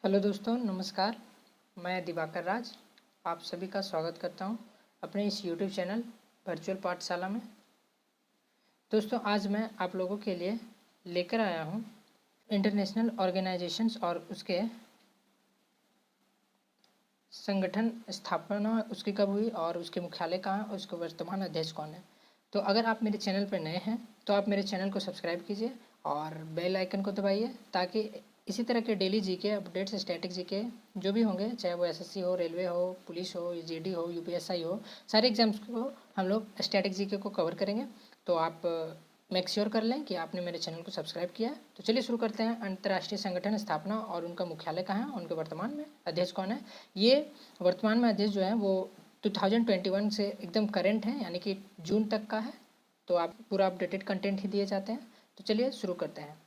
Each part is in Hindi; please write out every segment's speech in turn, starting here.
हेलो दोस्तों, नमस्कार। मैं दिवाकर राज आप सभी का स्वागत करता हूं अपने इस यूट्यूब चैनल वर्चुअल पाठशाला में। दोस्तों, आज मैं आप लोगों के लिए लेकर आया हूं इंटरनेशनल ऑर्गेनाइजेशंस और उसके संगठन स्थापना उसकी कब हुई और उसके मुख्यालय कहाँ है और उसके वर्तमान अध्यक्ष कौन है। तो अगर आप मेरे चैनल पर नए हैं तो आप मेरे चैनल को सब्सक्राइब कीजिए और बेल आइकन को दबाइए ताकि इसी तरह के daily GK updates, static GK जो भी होंगे, चाहे वो एसएससी हो, रेलवे हो, पुलिस हो, जीडी हो, यूपीएसआई हो, सारे एग्जाम्स को हम लोग स्टैटिक जीके को कवर करेंगे। तो आप मेक श्योर कर लें कि आपने मेरे चैनल को सब्सक्राइब किया है। तो चलिए शुरू करते हैं। अंतर्राष्ट्रीय संगठन स्थापना और उनका मुख्यालय कहाँ है, उनके वर्तमान में अध्यक्ष कौन है। ये वर्तमान में अध्यक्ष जो है वो 2021 से एकदम करेंट है, यानी कि जून तक का है। तो आप पूरा अपडेटेड कंटेंट ही दिए जाते हैं। तो चलिए शुरू करते हैं।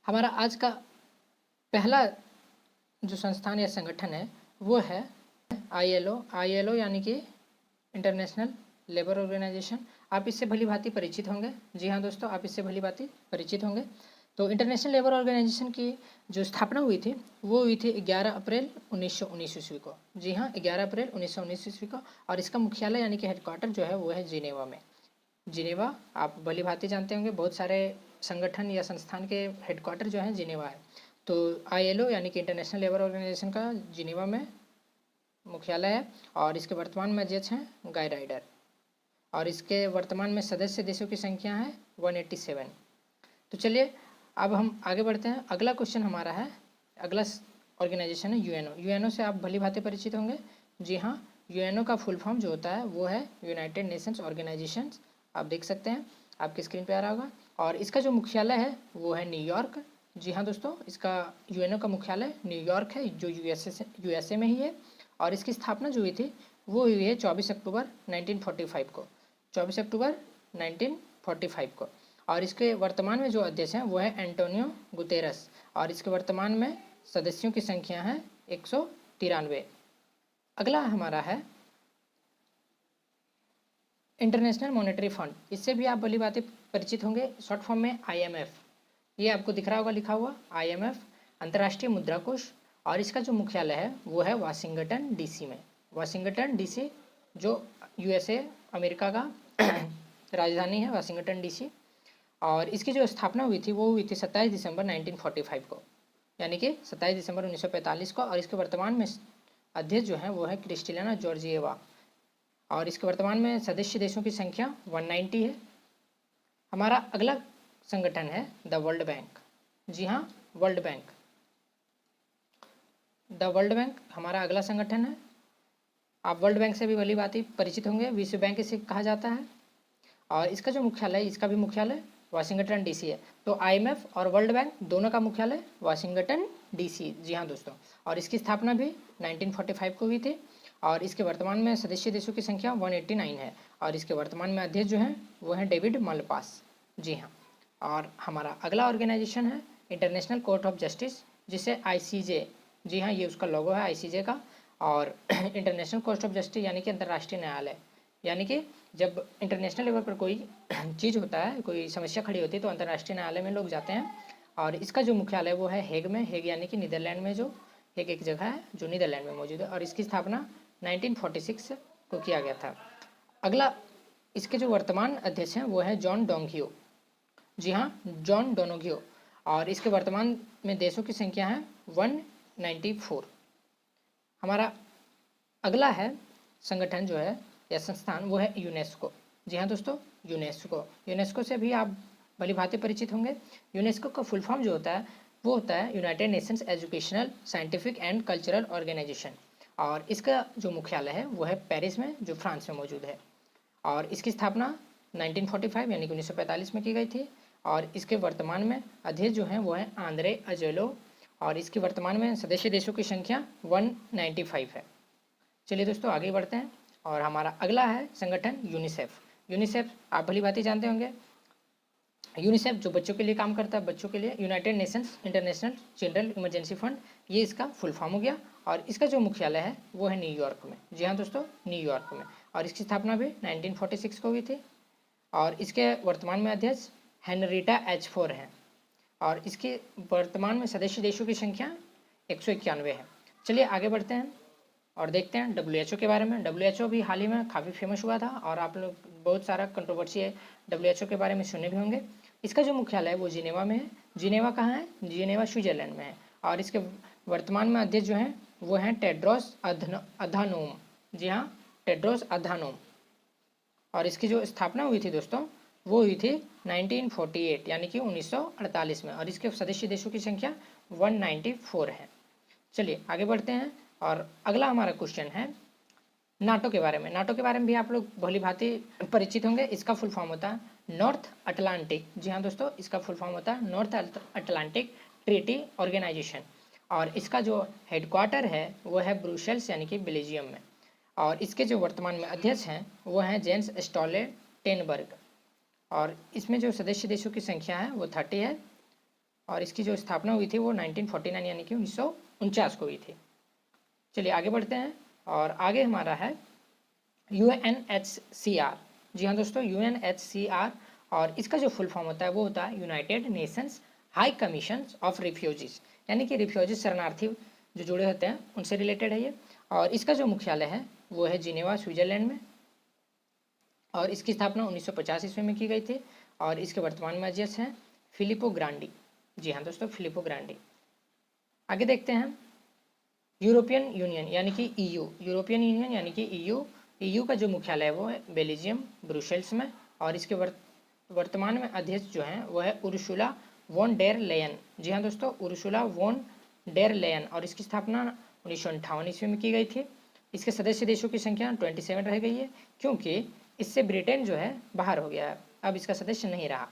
हमारा आज का पहला जो संस्थान या संगठन है वो है आईएलओ यानी कि इंटरनेशनल लेबर ऑर्गेनाइजेशन। आप इससे भली भांति परिचित होंगे। जी हाँ दोस्तों, आप इससे भली भांति परिचित होंगे। तो इंटरनेशनल लेबर ऑर्गेनाइजेशन की जो स्थापना हुई थी वो हुई थी 11 अप्रैल 1919 ईस्वी को। जी हाँ, 11 अप्रैल 1919 ईस्वी को। और इसका मुख्यालय यानी कि हेडक्वार्टर जो है वो है जिनेवा में। जिनेवा आप भली भांति जानते होंगे, बहुत सारे संगठन या संस्थान के हेडक्वार्टर जो है जिनेवा है। तो आईएलओ यानी कि इंटरनेशनल लेबर ऑर्गेनाइजेशन का जिनेवा में मुख्यालय है और इसके वर्तमान में अध्यक्ष हैं गाय राइडर। और इसके वर्तमान में सदस्य देशों की संख्या है 187। तो चलिए अब हम आगे बढ़ते हैं। अगला क्वेश्चन हमारा है, अगला ऑर्गेनाइजेशन है यूएनओ। यूएनओ से आप भली भांति परिचित होंगे। जी हाँ, यूएनओ का फुल फॉर्म जो होता है वो है यूनाइटेड नेशंस ऑर्गेनाइजेशन। आप देख सकते हैं, आपकी स्क्रीन पे आ रहा होगा। और इसका जो मुख्यालय है वो है न्यूयॉर्क। जी हाँ दोस्तों, इसका यूएनओ का मुख्यालय न्यूयॉर्क है जो यूएसए में ही है। और इसकी स्थापना जो हुई थी वो हुई है 24 अक्टूबर 1945 को। 24 अक्टूबर 1945 को। और इसके वर्तमान में जो अध्यक्ष हैं वो है एंटोनियो गुतेरस। और इसके वर्तमान में सदस्यों की संख्या है 193। अगला हमारा है इंटरनेशनल मॉनेटरी फंड। इससे भी आप भली बातें परिचित होंगे, शॉर्ट फॉर्म में आईएमएफ। ये आपको दिख रहा होगा लिखा हुआ आईएमएफ, अंतर्राष्ट्रीय मुद्रा कोष। और इसका जो मुख्यालय है वो है वाशिंगटन डीसी में। वाशिंगटन डीसी जो यूएसए अमेरिका का राजधानी है, वाशिंगटन डीसी। और इसकी जो स्थापना हुई थी वो हुई थी 27 दिसंबर 1945 को, यानी कि 27 दिसंबर 1945 को। और इसके वर्तमान में अध्यक्ष जो है वो है क्रिस्टिलियाना जॉर्जिएवा। और इसके वर्तमान में सदस्य देशों की संख्या 190 है। हमारा अगला संगठन है द वर्ल्ड बैंक। जी हाँ, World Bank. The World Bank हमारा अगला संगठन है। आप वर्ल्ड बैंक से भी भली बात ही परिचित होंगे, विश्व बैंक इसे कहा जाता है। और इसका जो मुख्यालय, इसका भी मुख्यालय वाशिंगटन डीसी है। तो आईएमएफ और वर्ल्ड बैंक दोनों का मुख्यालय वाशिंगटन डीसी। जी हाँ दोस्तों, और इसकी स्थापना भी 1945 को हुई थी। और इसके वर्तमान में सदस्य देशों की संख्या 189 है। और इसके वर्तमान में अध्यक्ष जो हैं वो हैं डेविड मालपास। जी हाँ। और हमारा अगला ऑर्गेनाइजेशन है इंटरनेशनल कोर्ट ऑफ जस्टिस, जिसे आईसीजे। जी हाँ, ये उसका लोगो है आईसीजे का। और इंटरनेशनल कोर्ट ऑफ जस्टिस यानी कि अंतर्राष्ट्रीय न्यायालय। यानी कि जब इंटरनेशनल लेवल पर कोई चीज़ होता है, कोई समस्या खड़ी होती है, तो अंतर्राष्ट्रीय न्यायालय में लोग जाते हैं। और इसका जो मुख्यालय वो है हेग में। हेग यानी कि नीदरलैंड में, जो हेग एक जगह है जो नीदरलैंड में मौजूद है। और इसकी स्थापना 1946 को किया गया था। अगला इसके जो वर्तमान अध्यक्ष हैं वो है जॉन डोंगियो। जी हाँ, जॉन डोनोगियो। और इसके वर्तमान में देशों की संख्या है 194। हमारा अगला है संगठन जो है या संस्थान वो है यूनेस्को। जी हाँ दोस्तों, यूनेस्को से भी आप भली भांति परिचित होंगे। यूनेस्को का फुल फॉर्म जो होता है वो होता है United Nations Educational, Scientific and Cultural Organization. और इसका जो मुख्यालय है वो है पेरिस में, जो फ्रांस में मौजूद है। और इसकी स्थापना 1945 यानी कि 1945 में की गई थी। और इसके वर्तमान में अध्यक्ष जो हैं वो हैं आंद्रे अजेलो। और इसके वर्तमान में सदस्य देशों की संख्या 195 है। चलिए दोस्तों आगे बढ़ते हैं। और हमारा अगला है संगठन यूनिसेफ। यूनिसेफ आप भली बात ही जानते होंगे। यूनिसेफ जो बच्चों के लिए काम करता है, बच्चों के लिए, United Nations international children emergency fund, ये इसका फुल फॉर्म हो गया। और इसका जो मुख्यालय है वो है न्यूयॉर्क में। जी हाँ दोस्तों, न्यूयॉर्क में। और इसकी स्थापना भी 1946 को हुई थी। और इसके वर्तमान में अध्यक्ष हेनरीटा H4 हैं। और इसके वर्तमान में सदस्य देशों की संख्या 191 है। चलिए आगे बढ़ते हैं और देखते हैं WHO के बारे में। WHO भी हाल ही में काफ़ी फेमस हुआ था और आप लोग बहुत सारा कंट्रोवर्सी है WHO के बारे में सुने भी होंगे। इसका जो मुख्यालय है वो जिनेवा में है। जिनेवा कहाँ है? जिनेवा स्विट्जरलैंड में है। और इसके वर्तमान में अध्यक्ष जो हैं वो हैं टेड्रोस अधानोम। जी हाँ, टेड्रोस अधानोम। और इसकी जो स्थापना हुई थी दोस्तों वो हुई थी 1948 यानी कि 1948 में। और इसके सदस्य देशों की संख्या 194 है। चलिए आगे बढ़ते हैं और अगला हमारा क्वेश्चन है नाटो के बारे में। नाटो के बारे में भी आप लोग भली भांति परिचित होंगे। इसका फुल फॉर्म होता है नॉर्थ अटलांटिक। जी हाँ दोस्तों, इसका फुल फॉर्म होता है नॉर्थ अटलांटिक ट्रीटी ऑर्गेनाइजेशन। और इसका जो हेडक्वार्टर है वो है ब्रुसेल्स यानी कि बेल्जियम में। और इसके जो वर्तमान में अध्यक्ष हैं वो हैं जेंस स्टोल्टेनबर्ग। और इसमें जो सदस्य देशों की संख्या है वो 30 है। और इसकी जो स्थापना हुई थी वो 1949 यानी कि 1949 को हुई थी। चलिए आगे बढ़ते हैं और आगे हमारा है UNHCR। जी हाँ दोस्तों, UNHCR। और इसका जो फुल फॉर्म होता है वो होता है United Nations high commission of refugees, यानी कि रिफ्यूजीज शरणार्थी जो जुड़े होते हैं उनसे रिलेटेड है ये। और इसका जो मुख्यालय है वो है जिनेवा स्विट्जरलैंड में। और इसकी स्थापना 1950 ईस्वी में की गई थी। और इसके वर्तमान में अध्यक्ष हैं फिलिपो ग्रांडी। जी हाँ दोस्तों, फिलिपो ग्रांडी। आगे देखते हैं यूरोपियन यूनियन यानी कि EU। यूरोपियन यूनियन यानी कि EU का जो मुख्यालय है वो है बेल्जियम ब्रुसेल्स में। और इसके वर्तमान में अध्यक्ष जो हैं वो है उर्सुला वॉन डेर लेयन। जी हाँ दोस्तों, उर्सुला वॉन डेर लेयन। और इसकी स्थापना 1958 ईस्वी में की गई थी। इसके सदस्य देशों की संख्या 27 रह गई है क्योंकि इससे ब्रिटेन जो है बाहर हो गया है, अब इसका सदस्य नहीं रहा।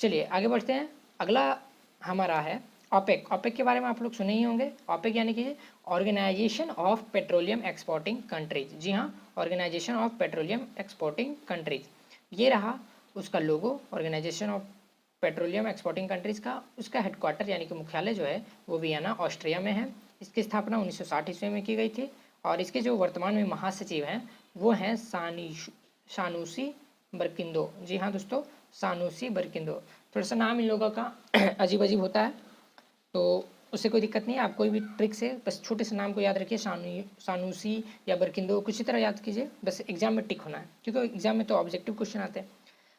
चलिए आगे बढ़ते हैं। अगला हमारा है ओपेक। ओपेक के बारे में आप लोग सुने ही होंगे। ओपेक यानी कि Organization of Petroleum Exporting Countries. जी हाँ, Organization of Petroleum Exporting Countries. ये रहा उसका logo, Organization of Petroleum Exporting Countries का। उसका हेडक्वार्टर यानी कि मुख्यालय जो है वो वियना ऑस्ट्रिया में है। इसकी स्थापना 1960 ईस्वी में की गई थी। और इसके जो वर्तमान में महासचिव हैं वो हैं सानुसी बरकिंदो। जी हाँ दोस्तों, सानुसी बरकिंदो। थोड़ा सा नाम इन लोगों का अजीब अजीब होता है तो उससे कोई दिक्कत नहीं है। आप कोई भी ट्रिक से बस छोटे से नाम को याद रखिए, सानूसी या बरकिंदो, कुछ ही तरह याद कीजिए, बस एग्जाम में टिक होना है क्योंकि एग्जाम में तो ऑब्जेक्टिव क्वेश्चन आते हैं।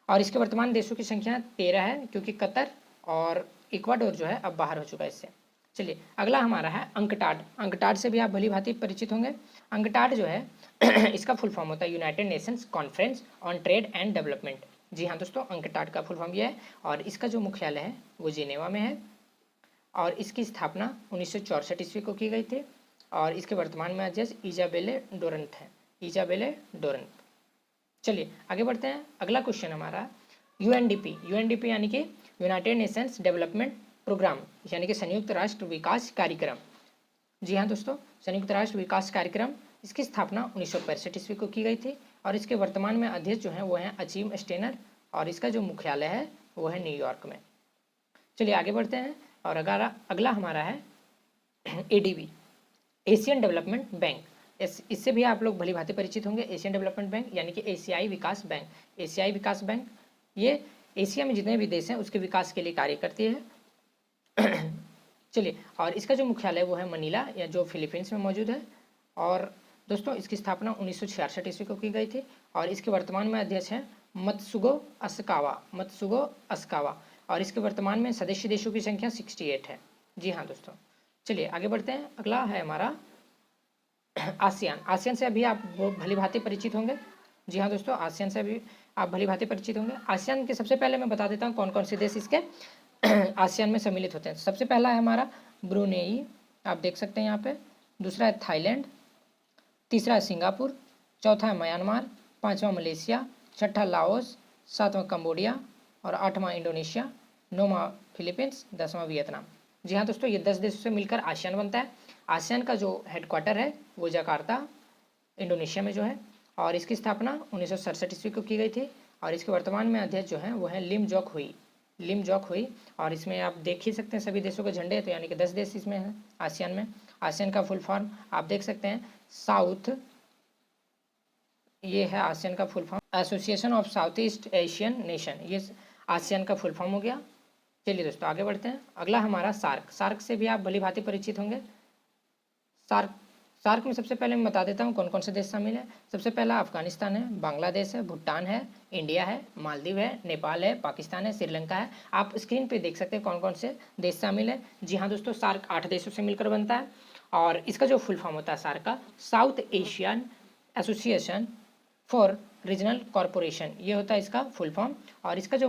और इसके वर्तमान देशों की संख्या 13 है क्योंकि कतर और इक्वाडोर जो है अब बाहर हो चुका है इससे। चलिए अगला हमारा है अंकटाड। अंकटाड से भी आप भली भांति परिचित होंगे। अंकटाड जो है इसका फुल फॉर्म होता है United Nations Conference on Trade and Development. जी हाँ दोस्तों, अंकटाड का फुल फॉर्म यह है। और इसका जो मुख्यालय है वो जिनेवा में है। और इसकी स्थापना 1964 ईस्वी को की गई थी। और इसके वर्तमान में अध्यक्ष इजाबेले डोरंट है, इजाबेले डोरंट। चलिए आगे बढ़ते हैं। अगला क्वेश्चन हमारा UNDP। UNDP यानी कि यूनाइटेड नेशंस डेवलपमेंट प्रोग्राम यानी कि संयुक्त राष्ट्र विकास कार्यक्रम। जी हाँ दोस्तों, संयुक्त राष्ट्र विकास कार्यक्रम। इसकी स्थापना 1965 ईस्वी को की गई थी। और इसके वर्तमान में अध्यक्ष जो हैं वो हैं अचीम स्टेनर। और इसका जो मुख्यालय है वो है न्यूयॉर्क में। चलिए आगे बढ़ते हैं और अगला हमारा है ADB, एशियन डेवलपमेंट बैंक। इससे भी आप लोग भली भांति परिचित होंगे। एशियन डेवलपमेंट बैंक यानी कि एशियाई विकास बैंक। एशियाई विकास बैंक ये एशिया में जितने भी देश हैं उसके विकास के लिए कार्य करती है। चलिए, और इसका जो मुख्यालय वो है मनीला या जो फिलीपींस में मौजूद है। और दोस्तों इसकी स्थापना 1966 ईस्वी को की गई थी। और इसके वर्तमान में अध्यक्ष हैं मतसुगो अस्कावा। और इसके वर्तमान में सदस्य देशों की संख्या 68 है। जी हाँ दोस्तों, चलिए आगे बढ़ते हैं। अगला है हमारा आसियान। आसियान से अभी आप भली भांति परिचित होंगे। जी हाँ दोस्तों, आसियान से अभी आप भली भांति परिचित होंगे। आसियान के सबसे पहले मैं बता देता हूँ कौन कौन से देश इसके आसियान में सम्मिलित होते हैं। सबसे पहला है हमारा ब्रुनेई, आप देख सकते हैं यहाँ पे। दूसरा है थाईलैंड, तीसरा है सिंगापुर, चौथा है म्यांमार, पाँचवा मलेशिया, छठा लाओस, सातवां कंबोडिया और आठवां इंडोनेशिया, नौवां फिलीपींस, 10वां वियतनाम। जी हाँ दोस्तों, ये 10 देशों से मिलकर आसियान बनता है। आसियान का जो हेडक्वार्टर है वो जकार्ता इंडोनेशिया में जो है। और इसकी स्थापना 1967 ईस्वी को की गई थी। और इसके वर्तमान में अध्यक्ष जो हैं वो हैं लिम जोक हुई। और इसमें आप देख ही सकते हैं सभी देशों के झंडे, तो यानी कि 10 देश इसमें हैं आसियान में। आसियान का फुल फॉर्म आप देख सकते हैं साउथ, ये है आसियान का full form, association of south east Asian nation, ये आसियान का फुल फॉर्म हो गया। चलिए दोस्तों आगे बढ़ते हैं। अगला हमारा सार्क। सार्क से भी आप भली भांति परिचित होंगे। सार्क सार्क में सबसे पहले मैं बता देता हूँ कौन कौन से देश शामिल है। सबसे पहला अफगानिस्तान है, बांग्लादेश है, भूटान है, इंडिया है, मालदीव है, नेपाल है, पाकिस्तान है, श्रीलंका है। आप स्क्रीन पे देख सकते हैं कौन कौन से देश शामिल है। जी हाँ दोस्तों, सार्क 8 देशों से मिलकर बनता है और इसका जो फुल फॉर्म होता है सार्क का, south Asian association for regional corporation, ये होता है इसका फुल फॉर्म। और इसका जो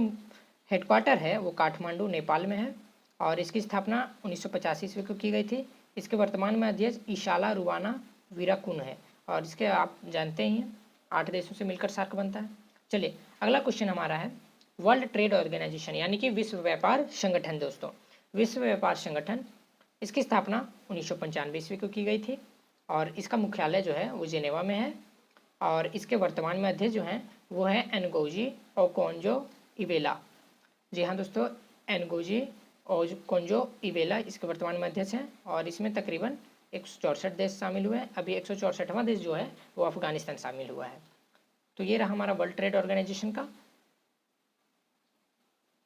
हेडक्वार्टर है वो काठमांडू नेपाल में है और इसकी स्थापना 1985 ईस्वी को की गई थी। इसके वर्तमान में अध्यक्ष ईशाला रुवाना वीराकुन है और इसके आप जानते ही हैं 8 देशों से मिलकर सार्क बनता है। चलिए अगला क्वेश्चन हमारा है वर्ल्ड ट्रेड ऑर्गेनाइजेशन यानी कि विश्व व्यापार संगठन। दोस्तों विश्व व्यापार संगठन, इसकी स्थापना 1995 ईस्वी को की गई थी और इसका मुख्यालय जो है वो जेनेवा में है और इसके वर्तमान में अध्यक्ष जो हैं वो है एनगोजी ओकोंजो इवेला। जी हाँ दोस्तों, एनगोजी ओकोंजो इवेला इसके वर्तमान में अध्यक्ष हैं और इसमें तकरीबन 164 देश शामिल हुए हैं। अभी 164वां देश जो है वो अफगानिस्तान शामिल हुआ है। तो ये रहा हमारा वर्ल्ड ट्रेड ऑर्गेनाइजेशन का।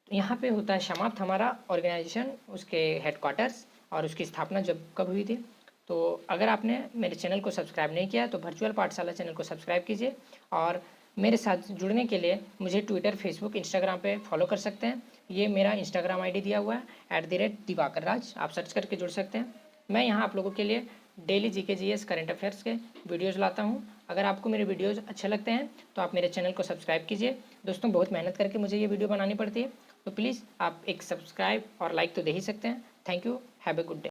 यहाँ पे होता है समाप्त हमारा ऑर्गेनाइजेशन, उसके हेडक्वार्टर्स और उसकी स्थापना जब कब हुई थी। तो अगर आपने मेरे चैनल को सब्सक्राइब नहीं किया तो वर्चुअल पाठशाला चैनल को सब्सक्राइब कीजिए और मेरे साथ जुड़ने के लिए मुझे ट्विटर, फेसबुक, इंस्टाग्राम पे फॉलो कर सकते हैं। ये मेरा इंस्टाग्राम आईडी दिया हुआ है @दिवाकर राज, आप सर्च करके जुड़ सकते हैं। मैं यहाँ आप लोगों के लिए daily GK GS current affairs के वीडियोज़ लाता हूँ। अगर आपको मेरे वीडियोज़ अच्छे लगते हैं तो आप मेरे चैनल को सब्सक्राइब कीजिए। दोस्तों बहुत मेहनत करके मुझे ये वीडियो बनानी पड़ती है, तो प्लीज़ आप एक सब्सक्राइब और लाइक तो दे ही सकते हैं। Thank you, have a good day.